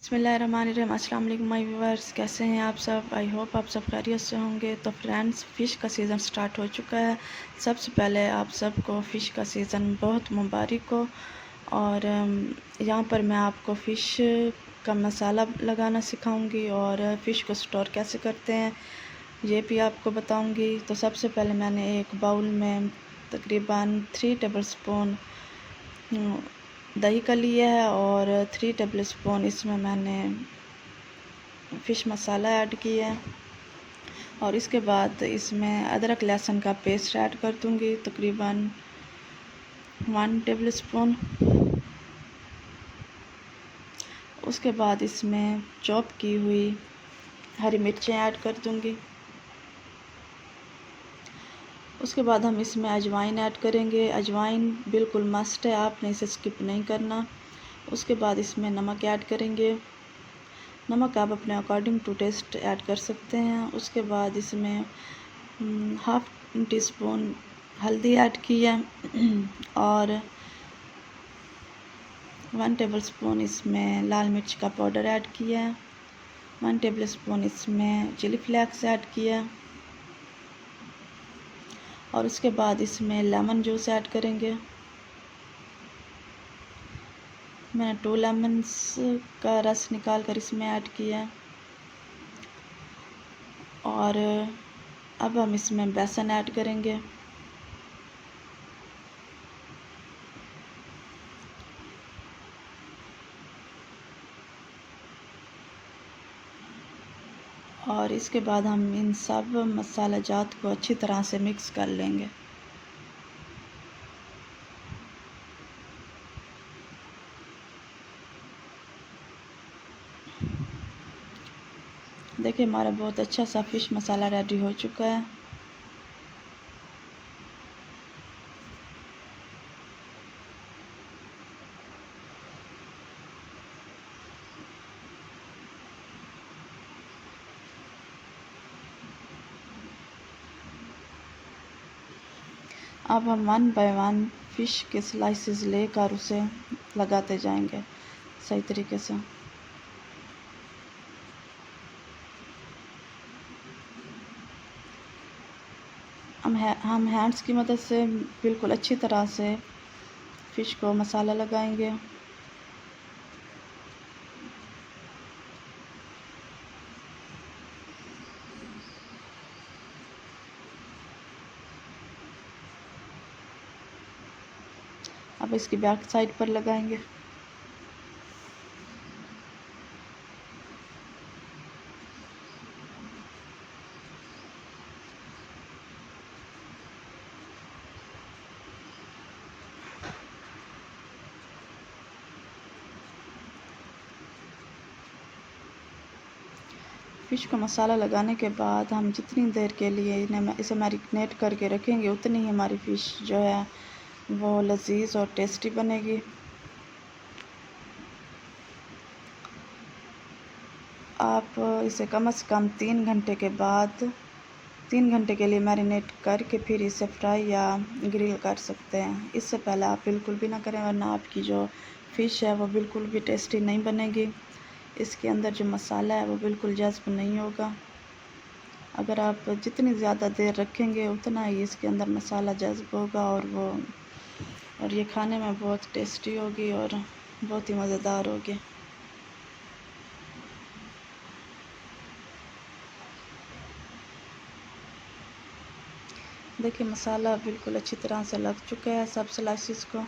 बिस्मिल्लाहिर्रहमानिर्रहीम। अस्सलाम वालेकुम माय व्यूअर्स, कैसे हैं आप सब? आई होप आप सब खैरियत से होंगे। तो फ्रेंड्स, फ़िश का सीज़न स्टार्ट हो चुका है। सबसे पहले आप सबको फ़िश का सीज़न बहुत मुबारक हो। और यहाँ पर मैं आपको फ़िश का मसाला लगाना सिखाऊंगी और फ़िश को स्टोर कैसे करते हैं ये भी आपको बताऊंगी। तो सबसे पहले मैंने एक बाउल में तकरीबन 3 टेबल स्पून दही का लिया है और 3 टेबल स्पून इसमें मैंने फ़िश मसाला ऐड किया है। और इसके बाद इसमें अदरक लहसुन का पेस्ट ऐड कर दूंगी तकरीबन 1 टेबल स्पून। उसके बाद इसमें चॉप की हुई हरी मिर्चें ऐड कर दूंगी। उसके बाद हम इसमें अजवाइन ऐड करेंगे। अजवाइन बिल्कुल मस्ट है, आपने इसे स्किप नहीं करना। उसके बाद इसमें नमक ऐड करेंगे। नमक आप अपने अकॉर्डिंग टू टेस्ट ऐड कर सकते हैं। उसके बाद इसमें हाफ़ टी स्पून हल्दी ऐड की है और 1 टेबल स्पून इसमें लाल मिर्च का पाउडर ऐड किया है। 1 टेबल स्पून इसमें चिली फ्लेक्स ऐड किया है। और उसके बाद इसमें लेमन जूस ऐड करेंगे। मैंने 2 लेमन्स का रस निकाल कर इसमें ऐड किया है। और अब हम इसमें बेसन ऐड करेंगे। और इसके बाद हम इन सब मसाला जात को अच्छी तरह से मिक्स कर लेंगे। देखिए, हमारा बहुत अच्छा सा फ़िश मसाला रेडी हो चुका है। अब हम 1 बाय 1 फ़िश के स्लाइसेस लेकर उसे लगाते जाएंगे सही तरीके से। हम हैंड्स की मदद से बिल्कुल अच्छी तरह से फ़िश को मसाला लगाएंगे। अब इसकी बैक साइड पर लगाएंगे। फ़िश को मसाला लगाने के बाद हम जितनी देर के लिए इसे मैरिनेट करके रखेंगे उतनी ही हमारी फ़िश जो है वो लजीज और टेस्टी बनेगी। आप इसे कम से कम 3 घंटे के बाद 3 घंटे के लिए मैरिनेट करके फिर इसे फ्राई या ग्रिल कर सकते हैं। इससे पहले आप बिल्कुल भी ना करें, वरना आपकी जो फ़िश है वो बिल्कुल भी टेस्टी नहीं बनेगी। इसके अंदर जो मसाला है वो बिल्कुल जज़्ब नहीं होगा। अगर आप जितनी ज़्यादा देर रखेंगे उतना ही इसके अंदर मसाला जज़्ब होगा और ये खाने में बहुत टेस्टी होगी और बहुत ही मज़ेदार होगी। देखिए, मसाला बिल्कुल अच्छी तरह से लग चुका है सब स्लाइसिस को।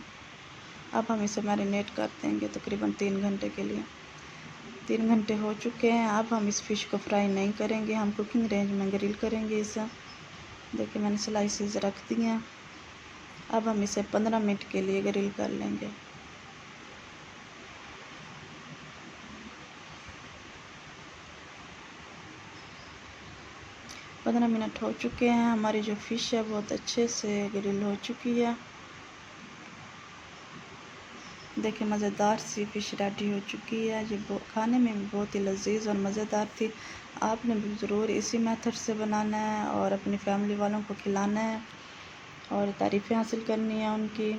अब हम इसे मैरिनेट कर देंगे तकरीबन 3 घंटे के लिए। 3 घंटे हो चुके हैं। अब हम इस फ़िश को फ्राई नहीं करेंगे, हम कुकिंग रेंज में ग्रिल करेंगे इसे। देखिए, मैंने स्लाइसेस रख दी हैं। अब हम इसे 15 मिनट के लिए ग्रिल कर लेंगे। 15 मिनट हो चुके हैं। हमारी जो फ़िश है बहुत अच्छे से ग्रिल हो चुकी है। देखिए, मज़ेदार सी फ़िश रेडी हो चुकी है। ये खाने में भी बहुत ही लजीज और मज़ेदार थी। आपने भी ज़रूर इसी मेथड से बनाना है और अपनी फैमिली वालों को खिलाना है और तारीफ़ें हासिल करनी है उनकी।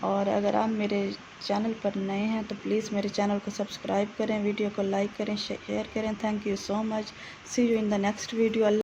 और अगर आप मेरे चैनल पर नए हैं तो प्लीज़ मेरे चैनल को सब्सक्राइब करें, वीडियो को लाइक करें, शेयर करें। Thank you so much. See you in the next video.